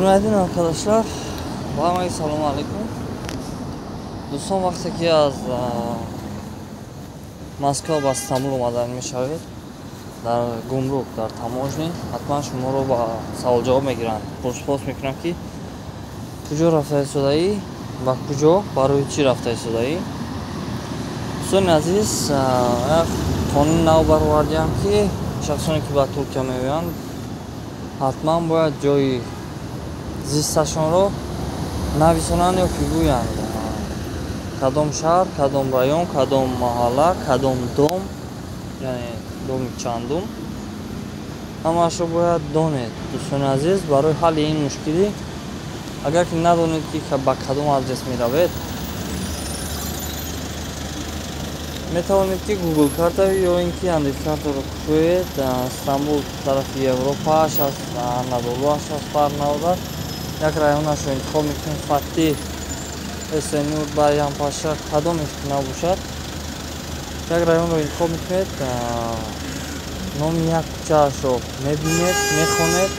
Günaydın arkadaşlar. Ve selamun aleyküm. Do'ston vaqti ki az Moskva va İstanbul omadan мешавед дар гумрук дар таможни ҳатман шуморо ба савол-ҷавоб мегиранд. Пурспос мекунам ки куҷо рафта истодаӣ, ба куҷо барои чӣ рафта истодаӣ. Дӯстони азиз, қонуни нав баровардиам ки шахсоне ки ба Туркия меоянд ҳатман бояд ҷои зисташонро нависонанд ё ки гӯянд кадом шаҳр, кадом район, кадом маҳалла, кадом дом, яъне доми чандум, ҳамаашро бояд донед. Дӯстони азиз, барои ҳалли ин мушкилӣ агар ки надонед ки ба кадом адрес меравед, метавонед ки Google карта ё ин ки андикаторро кушоед. Истанбул тарафи Европааш аст, Анадолуаш аст, фарқ намудад. Як районашро интихоб мекунед, Фатиҳ, Эсенур, Баянпаша, кадомеш ки набошад, як районро интихоб мекунед, номи як кӯчаашро мебинед, мехонед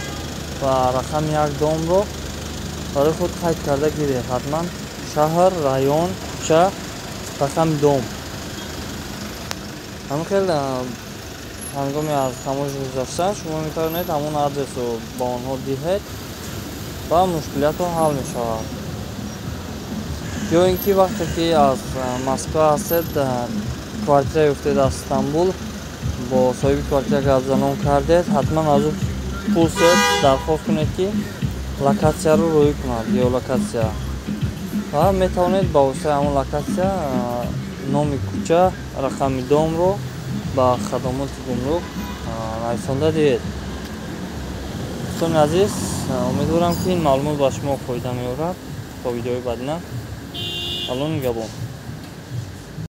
ва рақами як домро барои худ қайд карда гиред. Ҳатман шаҳр, район, кӯча, рақами дом. ҳамин хел ҳангоми аз таможа гузаштан шумо метавонед ҳамон адресро ба онҳо диҳед ва мушкилиятро ҳал мешавад. ё ин ки вақте ки аз Москва ҳастед, квартира ёфтед аз Истанбул, бо соҳиби квартира гапзанон кардед, ҳатман аз ӯ пурсед, дархост кунед ки локатсияро рӯй кунад, геолокатсия, ва метавонед ба воситаи ҳамон локатсия номи кӯча, рақами домро ба хадамоти гумрук нависонда диҳед. Дӯстони азиз, умедворам ки ин маълумот ба шумо фоида меорад. То видеои баъдина. Алон габон.